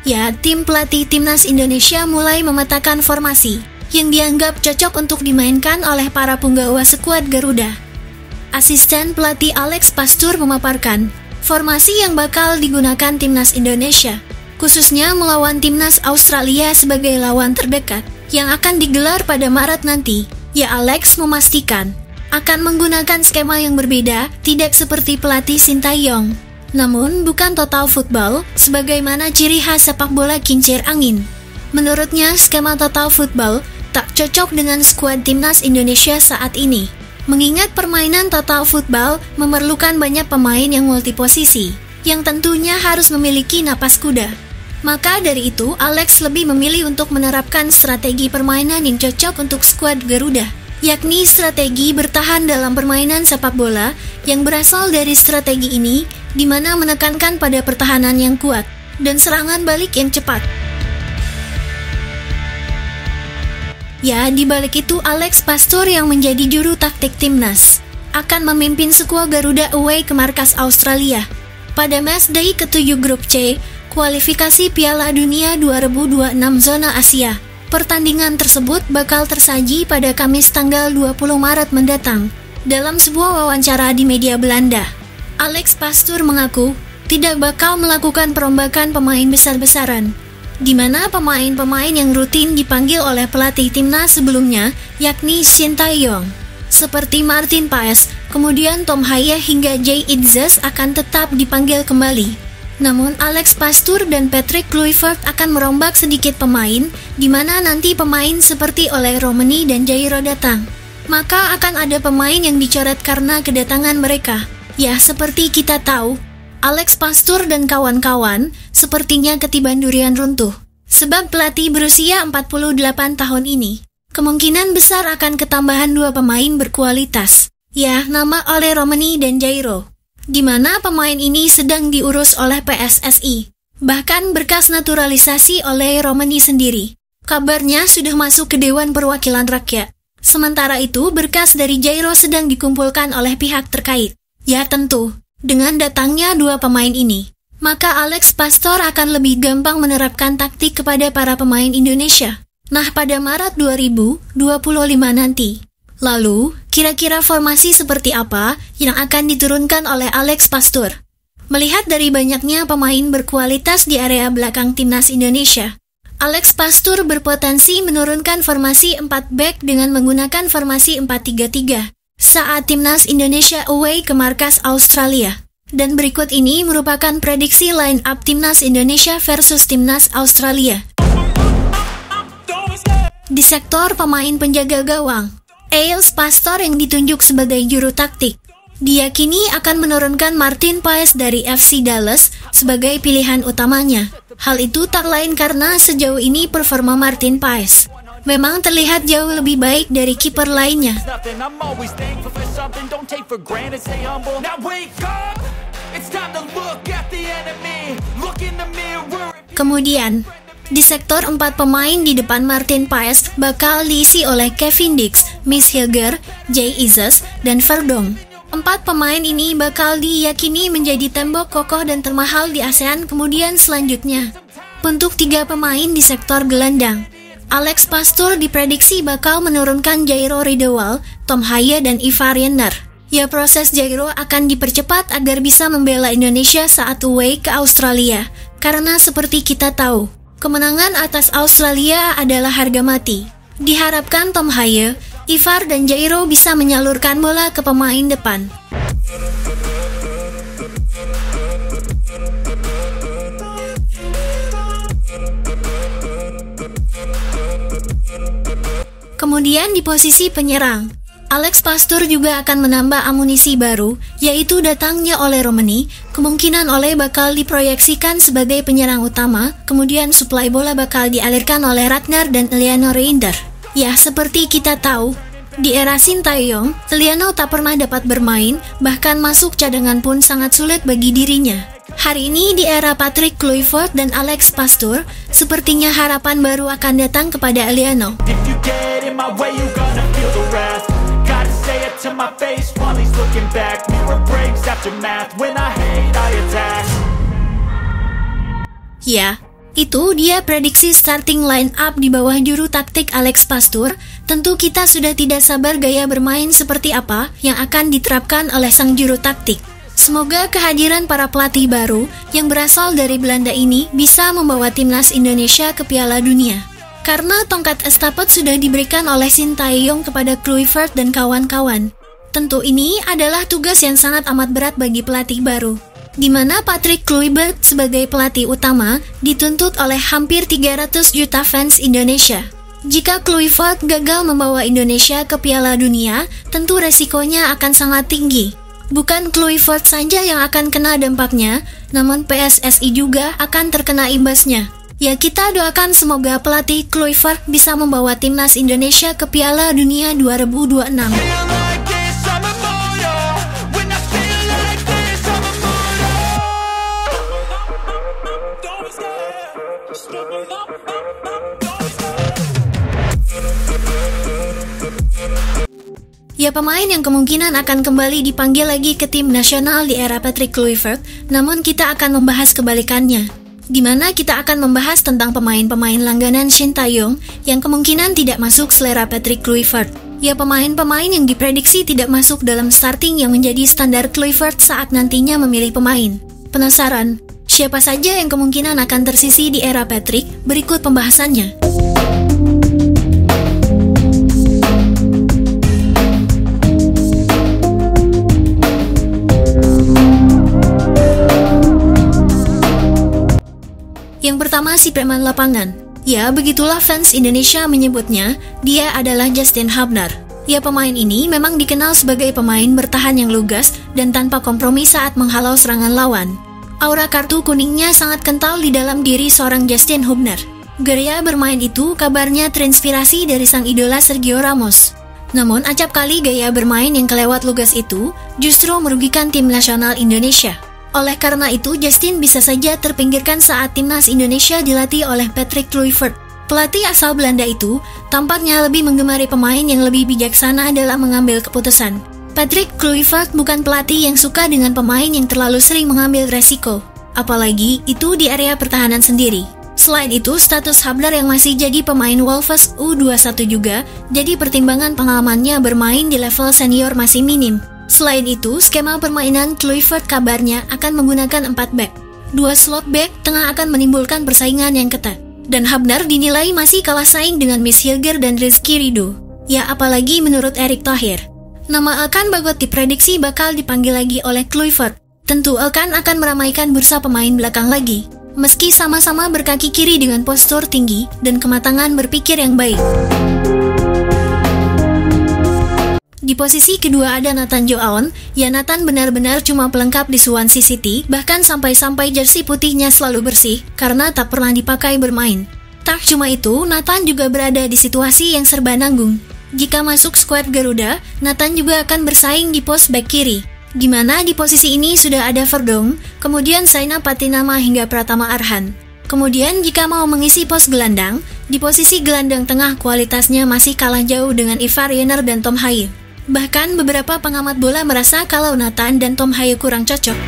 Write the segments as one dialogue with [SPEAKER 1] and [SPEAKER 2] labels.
[SPEAKER 1] Ya, tim pelatih Timnas Indonesia mulai memetakan formasi yang dianggap cocok untuk dimainkan oleh para punggawa skuad Garuda. Asisten pelatih Alex Pastur memaparkan formasi yang bakal digunakan Timnas Indonesia, khususnya melawan Timnas Australia sebagai lawan terdekat yang akan digelar pada Maret nanti. Ya, Alex memastikan akan menggunakan skema yang berbeda, tidak seperti pelatih Sintayong. Namun, bukan total football sebagaimana ciri khas sepak bola kincir angin. Menurutnya, skema total football tak cocok dengan skuad Timnas Indonesia saat ini. Mengingat permainan total football memerlukan banyak pemain yang multiposisi, yang tentunya harus memiliki napas kuda. Maka dari itu, Alex lebih memilih untuk menerapkan strategi permainan yang cocok untuk skuad Garuda, yakni strategi bertahan dalam permainan sepak bola yang berasal dari strategi ini, di mana menekankan pada pertahanan yang kuat dan serangan balik yang cepat. Ya, di balik itu Alex Pastur yang menjadi juru taktik Timnas akan memimpin skuad Garuda away ke markas Australia pada matchday ke-7 grup C kualifikasi Piala Dunia 2026 zona Asia. Pertandingan tersebut bakal tersaji pada Kamis tanggal 20 Maret mendatang. Dalam sebuah wawancara di media Belanda, Alex Pastur mengaku tidak bakal melakukan perombakan pemain besar-besaran, di mana pemain-pemain yang rutin dipanggil oleh pelatih timnas sebelumnya, yakni Sintayong, seperti Martin Paes, kemudian Tom Haye hingga Jay Itzes akan tetap dipanggil kembali. Namun Alex Pastur dan Patrick Kluivert akan merombak sedikit pemain, di mana nanti pemain seperti Ole Romani dan Jairo datang. Maka akan ada pemain yang dicoret karena kedatangan mereka. Ya, seperti kita tahu, Alex Pastur dan kawan-kawan sepertinya ketiban durian runtuh. Sebab pelatih berusia 48 tahun ini kemungkinan besar akan ketambahan 2 pemain berkualitas. Ya, nama Ole Romani dan Jairo, di mana pemain ini sedang diurus oleh PSSI. Bahkan berkas naturalisasi oleh Romani sendiri kabarnya sudah masuk ke Dewan Perwakilan Rakyat. Sementara itu, berkas dari Jairo sedang dikumpulkan oleh pihak terkait. Ya tentu, dengan datangnya 2 pemain ini, maka Alex Pastur akan lebih gampang menerapkan taktik kepada para pemain Indonesia. Nah, pada Maret 2025 nanti. Lalu, kira-kira formasi seperti apa yang akan diturunkan oleh Alex Pastur? Melihat dari banyaknya pemain berkualitas di area belakang Timnas Indonesia, Alex Pastur berpotensi menurunkan formasi 4 back dengan menggunakan formasi 4-3-3 saat Timnas Indonesia away ke markas Australia. Dan berikut ini merupakan prediksi line up Timnas Indonesia versus Timnas Australia. Di sektor pemain penjaga gawang, Alex Pastur yang ditunjuk sebagai juru taktik diyakini akan menurunkan Martin Paes dari FC Dallas sebagai pilihan utamanya. Hal itu tak lain karena sejauh ini performa Martin Paes memang terlihat jauh lebih baik dari kiper lainnya. Kemudian, di sektor 4 pemain di depan Martin Paes bakal diisi oleh Kevin Dix, Miss Hilger, Jay Itzes, dan Verdonk. 4 pemain ini bakal diyakini menjadi tembok kokoh dan termahal di ASEAN kemudian selanjutnya. Untuk 3 pemain di sektor gelandang, Alex Pastur diprediksi bakal menurunkan Jairo Riedewald, Tom Haye, dan Ivar Jenner. Ya, proses Jairo akan dipercepat agar bisa membela Indonesia saat away ke Australia. Karena seperti kita tahu, kemenangan atas Australia adalah harga mati. Diharapkan Tom Haye, Ivar, dan Jairo bisa menyalurkan bola ke pemain depan. Kemudian di posisi penyerang, Alex Pastur juga akan menambah amunisi baru, yaitu datangnya Ole Romani. Kemungkinan Ole bakal diproyeksikan sebagai penyerang utama, kemudian suplai bola bakal dialirkan oleh Ragnar dan Eliano Reinder. Ya, seperti kita tahu, di era Sintayong, Eliano tak pernah dapat bermain, bahkan masuk cadangan pun sangat sulit bagi dirinya. Hari ini di era Patrick Kluivert dan Alex Pastur, sepertinya harapan baru akan datang kepada Eliano. Ya, Itu dia prediksi starting line up di bawah juru taktik Alex Pastur. Tentu kita sudah tidak sabar gaya bermain seperti apa yang akan diterapkan oleh sang juru taktik. Semoga kehadiran para pelatih baru yang berasal dari Belanda ini bisa membawa timnas Indonesia ke Piala Dunia. Karena tongkat estafet sudah diberikan oleh Sintayong kepada Kluivert dan kawan-kawan. Tentu ini adalah tugas yang sangat amat berat bagi pelatih baru, di mana Patrick Kluivert sebagai pelatih utama dituntut oleh hampir 300 juta fans Indonesia. Jika Kluivert gagal membawa Indonesia ke Piala Dunia, tentu resikonya akan sangat tinggi. Bukan Kluivert saja yang akan kena dampaknya, namun PSSI juga akan terkena imbasnya. Ya, kita doakan semoga pelatih Kluivert bisa membawa timnas Indonesia ke Piala Dunia 2026. Ya, pemain yang kemungkinan akan kembali dipanggil lagi ke tim nasional di era Patrick Kluivert, namun kita akan membahas kebalikannya, di mana kita akan membahas tentang pemain-pemain langganan Sintayong yang kemungkinan tidak masuk selera Patrick Kluivert. Ya, pemain-pemain yang diprediksi tidak masuk dalam starting yang menjadi standar Kluivert saat nantinya memilih pemain. Penasaran? Siapa saja yang kemungkinan akan tersisi di era Patrick? Berikut pembahasannya. Yang pertama, si preman lapangan. Ya, begitulah fans Indonesia menyebutnya, dia adalah Justin Hubner. Ya, pemain ini memang dikenal sebagai pemain bertahan yang lugas dan tanpa kompromi saat menghalau serangan lawan. Aura kartu kuningnya sangat kental di dalam diri seorang Justin Hubner. Gaya bermain itu kabarnya terinspirasi dari sang idola Sergio Ramos. Namun, acap kali gaya bermain yang kelewat lugas itu justru merugikan tim nasional Indonesia. Oleh karena itu, Justin bisa saja terpinggirkan saat timnas Indonesia dilatih oleh Patrick Kluivert. Pelatih asal Belanda itu tampaknya lebih menggemari pemain yang lebih bijaksana dalam mengambil keputusan. Patrick Kluivert bukan pelatih yang suka dengan pemain yang terlalu sering mengambil resiko, apalagi itu di area pertahanan sendiri. Selain itu, status Hubner yang masih jadi pemain Wolves U21 juga jadi pertimbangan pengalamannya bermain di level senior masih minim. Selain itu, skema permainan Kluivert kabarnya akan menggunakan 4 back. 2 slot back tengah akan menimbulkan persaingan yang ketat. Dan Hubner dinilai masih kalah saing dengan Miss Hilger dan Rizky Ridho. Ya, apalagi menurut Erick Thohir. Nama Elkan Bagot diprediksi bakal dipanggil lagi oleh Kluivert. Tentu Elkan akan meramaikan bursa pemain belakang lagi. Meski sama-sama berkaki kiri dengan postur tinggi dan kematangan berpikir yang baik. Di posisi kedua ada Nathan Joaon. Ya, Nathan benar-benar cuma pelengkap di Swansea City, bahkan sampai-sampai jersey putihnya selalu bersih karena tak pernah dipakai bermain. Tak cuma itu, Nathan juga berada di situasi yang serba nanggung. Jika masuk skuad Garuda, Nathan juga akan bersaing di pos back kiri, di mana di posisi ini sudah ada Verdong, kemudian Saina Patinama hingga Pratama Arhan. Kemudian jika mau mengisi pos gelandang, di posisi gelandang tengah kualitasnya masih kalah jauh dengan Ivar Jenner dan Tom Haye. Bahkan beberapa pengamat bola merasa kalau Nathan dan Tom Haye kurang cocok.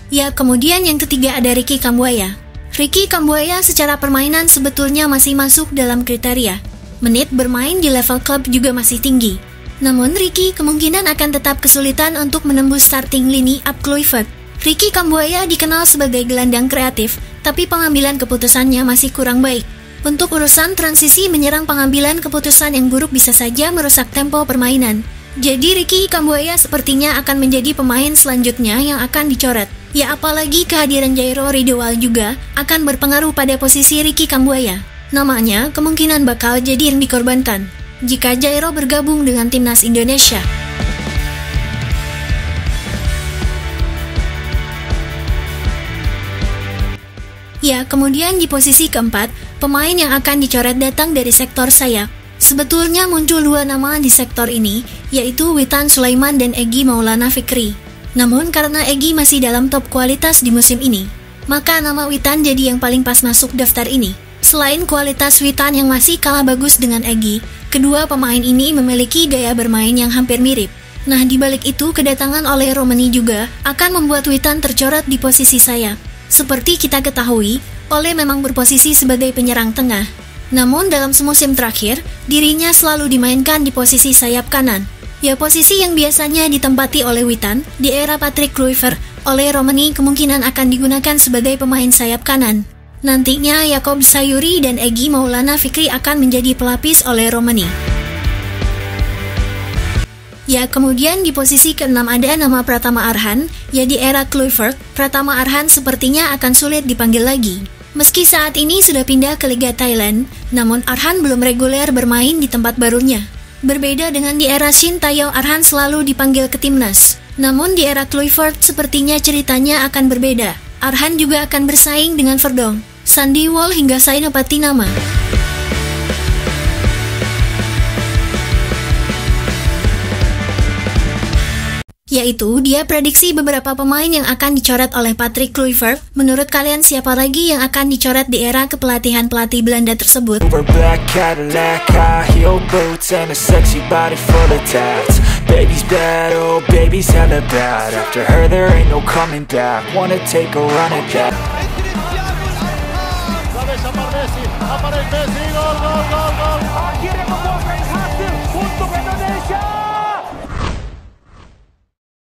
[SPEAKER 1] Ya, kemudian yang ketiga ada Ricky Kambuaya. Ricky Kambuaya secara permainan sebetulnya masih masuk dalam kriteria. Menit bermain di level klub juga masih tinggi. Namun Ricky kemungkinan akan tetap kesulitan untuk menembus starting line up Kluivert. Ricky Kambuaya dikenal sebagai gelandang kreatif, tapi pengambilan keputusannya masih kurang baik. Untuk urusan transisi menyerang, pengambilan keputusan yang buruk bisa saja merusak tempo permainan. Jadi Ricky Kambuaya sepertinya akan menjadi pemain selanjutnya yang akan dicoret. Ya, apalagi kehadiran Jairo Ridewal juga akan berpengaruh pada posisi Ricky Kambuaya. Namanya kemungkinan bakal jadi yang dikorbankan jika Jairo bergabung dengan timnas Indonesia. Ya, kemudian di posisi keempat, pemain yang akan dicoret datang dari sektor sayap. Sebetulnya muncul 2 nama di sektor ini, yaitu Witan Sulaiman dan Egy Maulana Fikri. Namun karena Egy masih dalam top kualitas di musim ini, maka nama Witan jadi yang paling pas masuk daftar ini. Selain kualitas Witan yang masih kalah bagus dengan Egy, kedua pemain ini memiliki gaya bermain yang hampir mirip. Nah, di balik itu, kedatangan Ole Romani juga akan membuat Witan tercoret di posisi sayap. Seperti kita ketahui, Ole memang berposisi sebagai penyerang tengah. Namun dalam semusim terakhir, dirinya selalu dimainkan di posisi sayap kanan. Ya, posisi yang biasanya ditempati oleh Witan di era Patrick Kluivert. Ole Romani kemungkinan akan digunakan sebagai pemain sayap kanan. Nantinya Yacob Sayuri dan Egy Maulana Fikri akan menjadi pelapis Ole Romani. Ya, kemudian di posisi ke-6 ada nama Pratama Arhan. Ya, di era Kluivert, Pratama Arhan sepertinya akan sulit dipanggil lagi. Meski saat ini sudah pindah ke Liga Thailand, namun Arhan belum reguler bermain di tempat barunya. Berbeda dengan di era Shin Taeyong, Arhan selalu dipanggil ke timnas. Namun di era Kluivert sepertinya ceritanya akan berbeda. Arhan juga akan bersaing dengan Verdong, Sandy Wall hingga Saino Patinama. Yaitu, dia prediksi beberapa pemain yang akan dicoret oleh Patrick Kluivert. Menurut kalian siapa lagi yang akan dicoret di era kepelatihan pelatih Belanda tersebut?
[SPEAKER 2] Black Cadillac, high heel boots and a sexy body full of tats. Baby's bad, oh baby's hella bad. After her there ain't no coming back. Wanna take a run at that.
[SPEAKER 3] Aparece Messi, gol, gol, gol, gol. Akhirnya membuat main hasil untuk Indonesia.